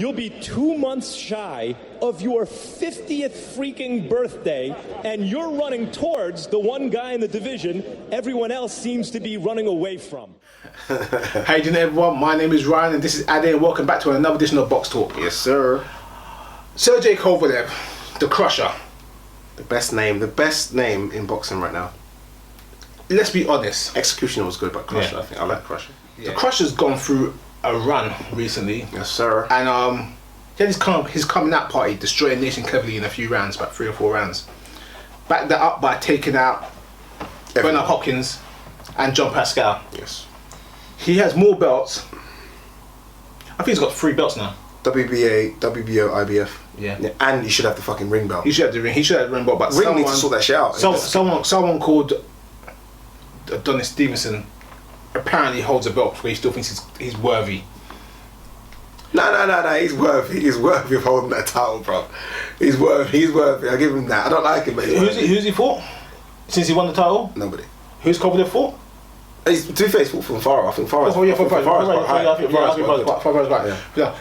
you'll be 2 months shy of your 50th freaking birthday, and you're running towards the one guy in the division everyone else seems to be running away from. How you doing, everyone? My name is Ryan, and this is Ade, and welcome back to another edition of Box Talk. Yes, sir. Sergey Kovalev, the Crusher. The best name in boxing right now. Let's be honest. Executioner was good, but Crusher, Yeah. I think I like Crusher. The Crusher's gone through a run recently. Yes, sir. And he had his coming out party, destroying Nation cleverly in a few rounds, about 3 or 4 rounds. Backed that up by taking out Bernard Hopkins and John Pascal. Yes. He has more belts. I think he's got 3 belts now. WBA, WBO, IBF. Yeah. And he should have the fucking ring belt. He should have the ring. He should have the ring belt. But Ring needs to sort that shit out. Someone called Adonis Stevenson apparently holds a belt where he still thinks he's worthy. No. He's worthy. He's worthy of holding that title, bro. He's worthy. I give him that. I don't like him, but who's he fought since he won the title? Nobody. Who's Kovalev fought? To be fair, he's fought from Farah. I think Farah's right.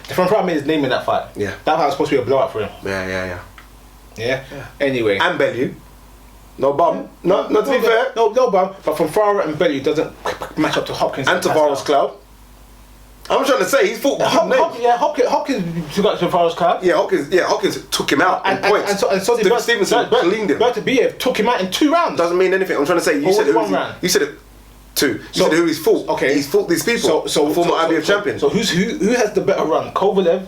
The front part made his name in that fight. Yeah. That fight was supposed to be a blowout for him. Yeah. Anyway. And Bellew. No bum. No, to be fair. No bum. But from Farah and Bellew doesn't match up to Hopkins. And Tavares Cloud. I'm trying to say he's fought. Hopkins took out Tavares Cloud. Yeah, Hopkins took him out in points. And so did Stevenson cleaned him. Berta Biev took him out in 2 rounds. Doesn't mean anything. I'm trying to say you said round. You said it 2. You said who he's fought. Okay. He's fought these people. Former IBF champion. So who has the better run? Kovalev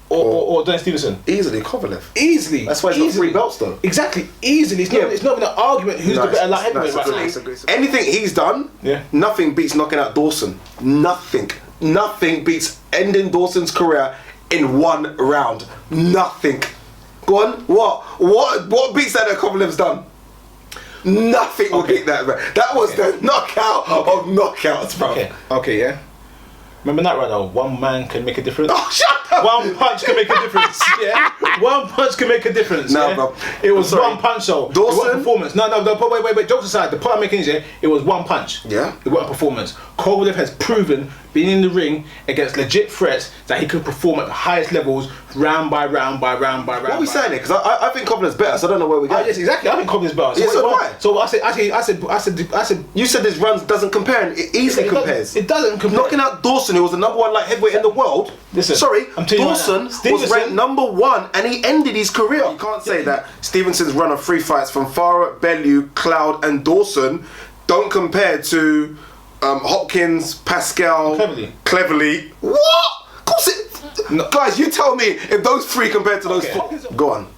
or Adonis Stevenson? Easily Kovalev. Easily. That's why he's got 3 belts though. Exactly. Easily. It's not even an argument who's the better light heavyweight right now. Anything he's done, nothing beats knocking out Dawson. Nothing beats ending Dawson's career in 1 round. Nothing. Go on. What beats that Kovalev's done? Nothing will beat that, man. That was the knockout of knockouts, bro. Okay, yeah. Remember that right though? 1 man can make a difference. Oh, shut up! 1 punch can make a difference. Yeah. 1 punch can make a difference. No, bro. It was 1 punch though. Dawson. It wasn't performance. No. Wait. Jokes aside, the point I'm making is it was 1 punch. Yeah. It wasn't performance. Kovalev has proven, being in the ring against legit threats, that he could perform at the highest levels, round by round. What are we saying here? Because I think Kovalev's better, so I don't know where we're going. Yes, exactly. I think Kovalev's better. Yes, so why? So I said. You said this run doesn't compare, and it easily compares. It doesn't compare. Knocking out Dawson, who was the number 1 light heavyweight in the world. Listen, sorry, I'm telling you Dawson right now, was ranked number 1, and he ended his career. You can't say that Stevenson's run of 3 fights from Farah, Bellew, Cloud, and Dawson don't compare to Hopkins, Pascal, Cleverly. What? Of course it. No. Guys, you tell me if those 3 compared to those 4. Go on.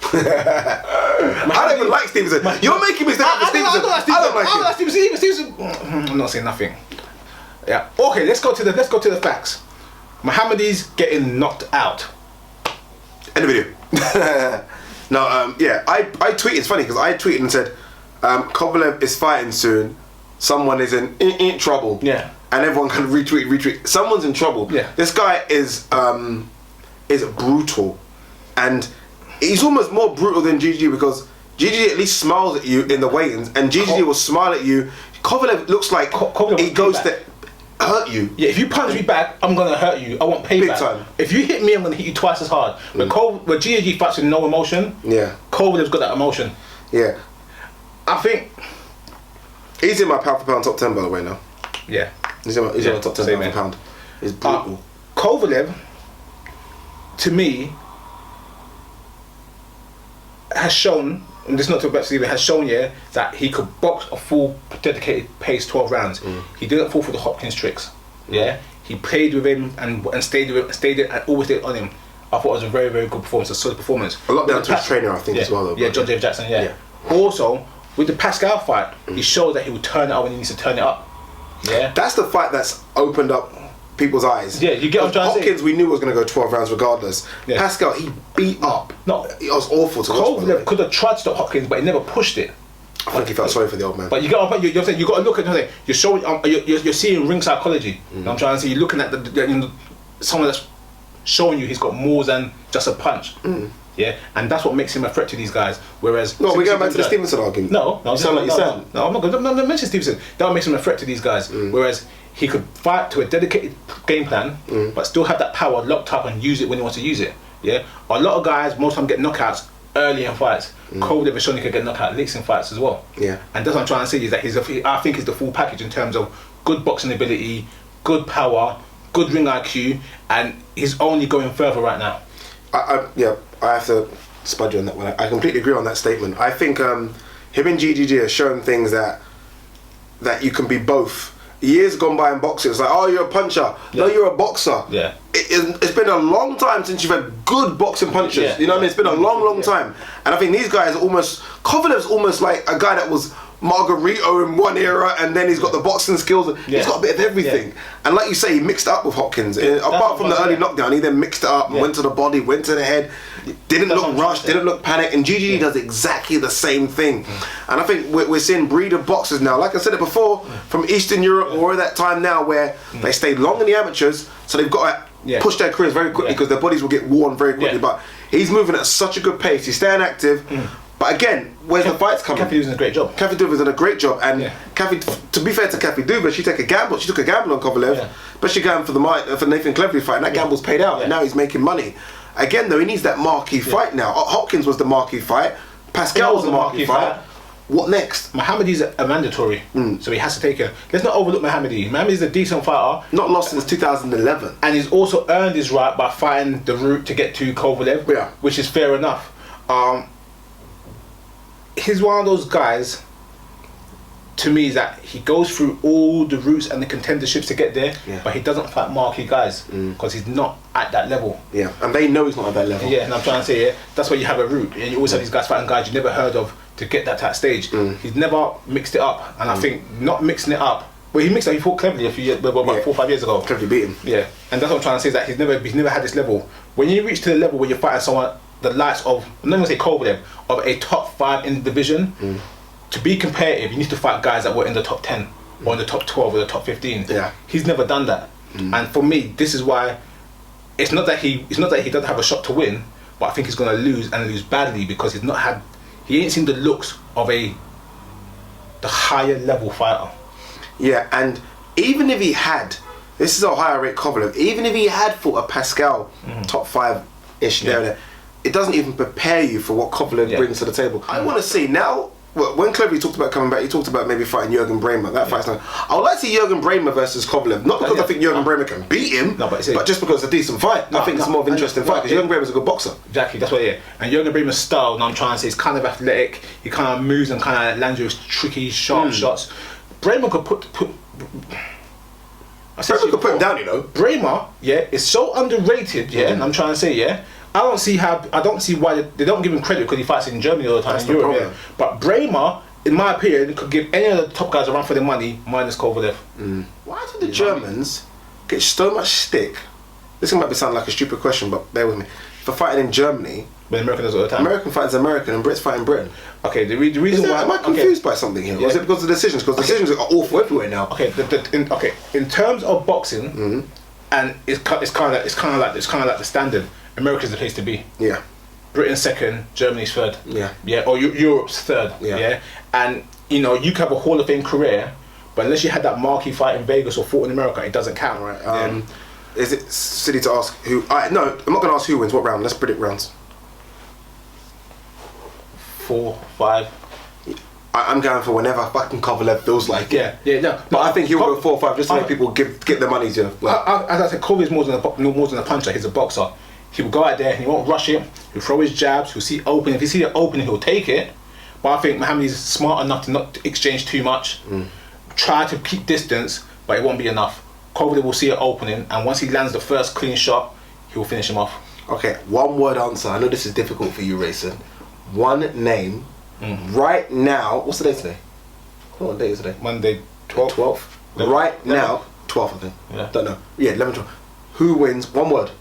I don't even like Stevenson. You're making me say Stevenson. I don't like him. Stevenson. I'm not saying nothing. Yeah. Okay. Let's go to the facts. Mohammedi's getting knocked out. End of video. No. I tweeted. It's funny because I tweeted and said, Kovalev is fighting soon. Someone is in trouble. Yeah. And everyone can retweet. Someone's in trouble. Yeah. This guy is brutal, and he's almost more brutal than GG because GG at least smiles at you in the weigh-ins, and GG will smile at you. Kovalev looks like he goes to hurt you. Yeah, if you punch me back, I'm gonna hurt you. I want payback. Big time. If you hit me, I'm gonna hit you twice as hard. But when GG fights with no emotion, Kovalev's got that emotion. Yeah. I think he's in my pound for pound top 10, by the way, now. Yeah. He's in my top 10 pound for pound. He's brutal. Kovalev, to me, has shown, and this is not talking about Steven, has shown that he could box a full dedicated pace 12 rounds. He didn't fall for the Hopkins tricks. Yeah. He played with him and stayed and always stayed on him. I thought it was a very, very good performance, a solid performance. A lot down to his trainer, I think, as well, though. Yeah, John David Jackson, Also, with the Pascal fight, he showed that he would turn it up when he needs to turn it up. Yeah. That's the fight that's opened up people's eyes. Yeah, you get what I'm trying to say. Hopkins, we knew was going to go 12 rounds regardless. Yeah. Pascal, he beat up. No, it was awful to watch. Kovalev could have tried to stop Hopkins, but he never pushed it. I think he felt sorry for the old man. But you got to look at it. You're showing, you're seeing ring psychology. You know what I'm trying to say? You're looking at someone that's showing you he's got more than just a punch. Yeah, and that's what makes him a threat to these guys. Whereas no, we're going back to the Stevenson argument. No, you sound like you sound. No, I'm not mentioning Stevenson. That makes him a threat to these guys. Whereas he could fight to a dedicated game plan, but still have that power locked up and use it when he wants to use it. Yeah, a lot of guys most of the time get knockouts early in fights. Kovalev has shown he can get knockout late in fights as well. Yeah, and that's what I'm trying to say is that I think he's the full package in terms of good boxing ability, good power, good ring IQ, and he's only going further right now. I have to spud you on that one. I completely agree on that statement. I think him and GGG are showing things that you can be both. Years gone by in boxing, it's like, oh, you're a puncher. Yeah. No, you're a boxer. Yeah. It's been a long time since you've had good boxing punchers. Yeah. You know what I mean? It's been a long time. And I think these guys are Kovalev's almost like a guy that was Margarito in one era, and then he's got the boxing skills. Yeah. He's got a bit of everything. Yeah. And like you say, he mixed it up with Hopkins. Apart from the early knockdown, he then mixed it up and went to the body, went to the head. Didn't look rushed, didn't look panicked, and GGG does exactly the same thing. And I think we're seeing breeder boxers now, like I said it before, from Eastern Europe or that time now where they stayed long in the amateurs, so they've got to push their careers very quickly because their bodies will get worn very quickly. But he's moving at such a good pace, he's staying active. But again, where's the fights coming? Kathy doing a great job. Kathy Duva's done a great job, and Kathy, to be fair to Kathy Duva, she took a gamble on Kovalev, especially going for Nathan Cleverly fight, and that gamble's paid out, and now he's making money. Again though, he needs that marquee fight now. Hopkins was the marquee fight, Pascal was the marquee fight. What next? Mohammedi's a mandatory, so he has to take it. Let's not overlook Mohammedi. Mohammedi's a decent fighter. Not lost since 2011. And he's also earned his right by fighting the route to get to Kovalev, which is fair enough. He's one of those guys, to me, is that he goes through all the routes and the contenderships to get there, but he doesn't fight marquee guys because he's not at that level. Yeah, and they know he's not at that level. Yeah, and I'm trying to say, that's why you have a route, and you always have these guys fighting guys you never heard of to get that type stage. He's never mixed it up, and I think not mixing it up. Well, he mixed it up. He fought Cleverly a few years, about 4 or 5 years ago. Cleverly beat him. Yeah, and that's what I'm trying to say is that he's never had this level. When you reach to the level where you're fighting someone the likes of, I'm not going to say Kovalev, of a top 5 in the division. To be competitive, you need to fight guys that were in the top 10 or in the top 12 or the top 15. Yeah, he's never done that, and for me, this is why it's not that he doesn't have a shot to win, but I think he's going to lose and lose badly because he ain't seen the looks of the higher level fighter. Yeah, and even if he had, this is a higher rate Kovalev, even if he had fought a Pascal top 5-ish there, it doesn't even prepare you for what Kovalev brings to the table. I want to see now. When Cleverly talked about coming back, he talked about maybe fighting Jürgen Bremer. That fight's not. I would like to see Jürgen Bremer versus Kovalev, not because I think Jürgen Bremer can beat him, but just because it's a decent fight. I think it's more of an interesting fight because Jürgen Bremer's a good boxer. Exactly, that's what it is. And Jürgen Bremer's style, I'm trying to say, is kind of athletic. He kind of moves and kind of lands with tricky, sharp shots. Bremer could put him down, you know. Bremer, is so underrated, and I'm trying to say, I don't see why they don't give him credit because he fights in Germany all the time. That's in Europe, But Bremer, in my opinion, could give any of the top guys a run for their money, minus Kovalev. Why do the Germans get so much stick? This might be sound like a stupid question, but bear with me. For fighting in Germany, but American does all the time. American fights American and Brits fight in Britain. Okay, the reason why am I confused by something here? Or is it because of the decisions? Because decisions are awful everywhere now. Okay, in terms of boxing, and it's kind of like the standard. America's the place to be. Yeah. Britain's second, Germany's third. Yeah. Yeah, or Europe's third. Yeah. And you can have a Hall of Fame career, but unless you had that marquee fight in Vegas or fought in America, it doesn't count, right? Is it silly to ask who? No, I'm not going to ask who wins. What round? Let's predict rounds. 4, 5. I'm going for whenever fucking Kovalev feels like it. No. But I think he'll go 4 or 5 just to make people get their money to. As I said, Kovalev is more than a puncher. He's a boxer. He will go out there and he won't rush it. He'll throw his jabs. He'll see open. If he sees it open, he'll take it. But I think Mohammedi's smart enough to not exchange too much. Try to keep distance, but it won't be enough. Kovalev will see it opening, and once he lands the first clean shot, he will finish him off. Okay, one word answer. I know this is difficult for you, Rayson. One name. Right now. What's the day today? What day is today? Monday, 12th. Right now, 12th, I think. Yeah. Don't know. Yeah, 11, 12. Who wins? One word.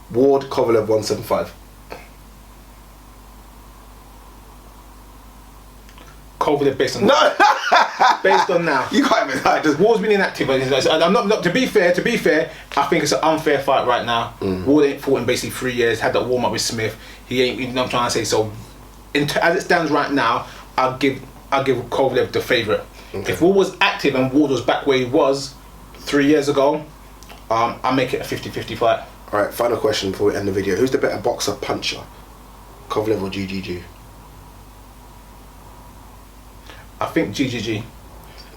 Ward Kovalev 175. Kovalev based on now. You can't even like just Ward's been inactive. I'm not. To be fair, I think it's an unfair fight right now. Ward ain't fought in basically 3 years. Had that warm up with Smith. He ain't. You know what I'm trying to say. So, as it stands right now, I'll give Kovalev the favourite. Okay. If Ward was active and Ward was back where he was 3 years ago, I make it a 50-50 fight. All right, final question before we end the video. Who's the better boxer puncher? Kovalev or GGG? I think GGG.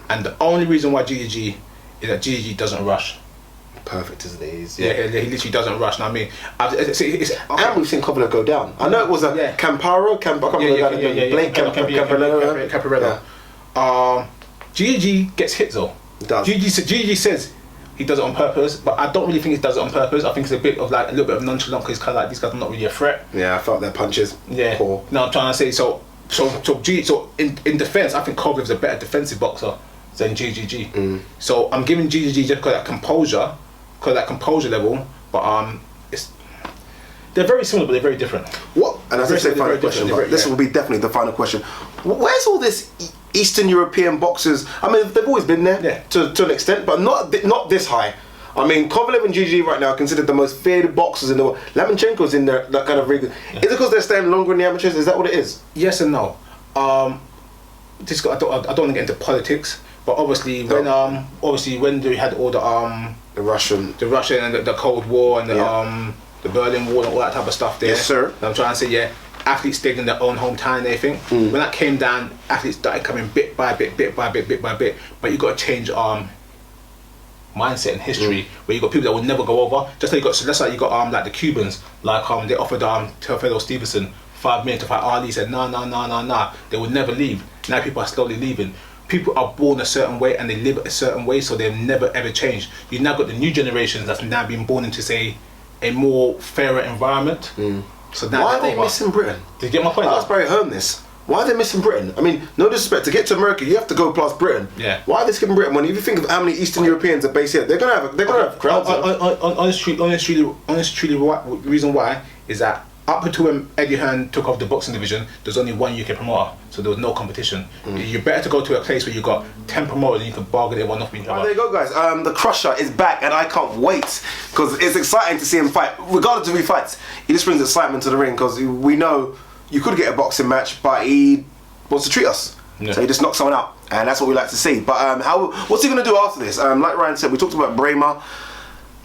And the only reason why GGG is that GGG doesn't rush. Perfect as it is. Yeah, he literally doesn't rush. Now, I mean, and we've seen Kovalev go down. I know it was a Camparo, Blake Caparello. GGG gets hit though. It does. GGG says he does it on purpose, but I don't really think he does it on purpose. I think it's a little bit of nonchalant because he's kind of like, these guys are not really a threat. Yeah, I felt their punches. Yeah. Poor. No, I'm trying to say so in defense, I think Kovalev's a better defensive boxer than GGG. So I'm giving GGG just because that composure level, but they're very similar, but they're very different. What? And as I say, final question. This will be definitely the final question. Where's all this Eastern European boxers? I mean, they've always been there to an extent, but not this high. I mean, Kovalev and GGG right now are considered the most feared boxers in the world. Lomachenko's in there, that kind of rig. Is it because they're staying longer in the amateurs? Is that what it is? Yes and no. I don't want to get into politics, but obviously when we had all the Russian and the Cold War and the Berlin Wall and all that type of stuff there. Yes, sir. I'm trying to say, athletes stayed in their own hometown and everything. When that came down, athletes started coming bit by bit. But you got to change mindset and history where you got people that will never go over. Just like let's say you got like the Cubans, like they offered Teofilo Stevenson $5 million to fight Ali. He said no, they would never leave. Now people are slowly leaving. People are born a certain way and they live a certain way, so they've never ever changed. You've now got the new generations that's now been born into, say, a more fairer environment. So now why are they missing Britain? Did you get my point? I was very home this. Why are they missing Britain? I mean, no disrespect, to get to America you have to go past Britain. Yeah. Why are they skipping Britain? When if you think of how many Eastern Europeans are based here, they're gonna have crowds. Honestly, reason why is that up until when Eddie Hearn took off the boxing division, there's only one UK promoter, so there was no competition. You're better to go to a place where you got 10 promoters and you can bargain everyone off each other. There you go, guys. The Crusher is back, and I can't wait because it's exciting to see him fight. Regardless of who he fights, he just brings excitement to the ring because we know you could get a boxing match, but he wants to treat us. So he just knocks someone out, and that's what we like to see. But what's he going to do after this? Like Ryan said, we talked about Bramer.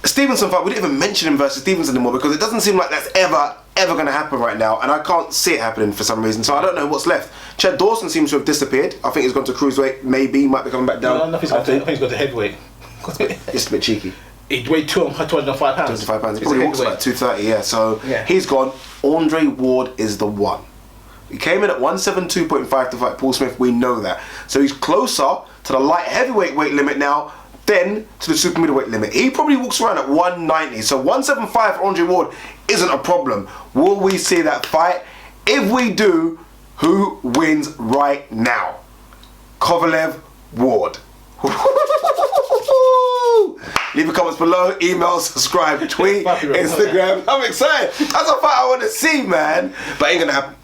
Stevenson fight, we didn't even mention him versus Stevenson anymore because it doesn't seem like that's ever going to happen right now, and I can't see it happening for some reason, so I don't know what's left. Chad Dawson seems to have disappeared. I think he's gone to cruiserweight, maybe, might be coming back down. No, I think he's gone to heavyweight. It's a bit cheeky. He weighed 205 pounds. 205 pounds. He probably walks about 230, so he's gone. Andre Ward is the one. He came in at 172.5 to fight Paul Smith, we know that. So he's closer to the light heavyweight weight limit now then to the super middleweight limit. He probably walks around at 190, so 175 for Andre Ward isn't a problem. Will we see that fight? If we do, who wins right now? Kovalev, Ward. Leave your comments below, email, subscribe, tweet, Instagram. I'm excited. That's a fight I want to see, man. But ain't gonna happen.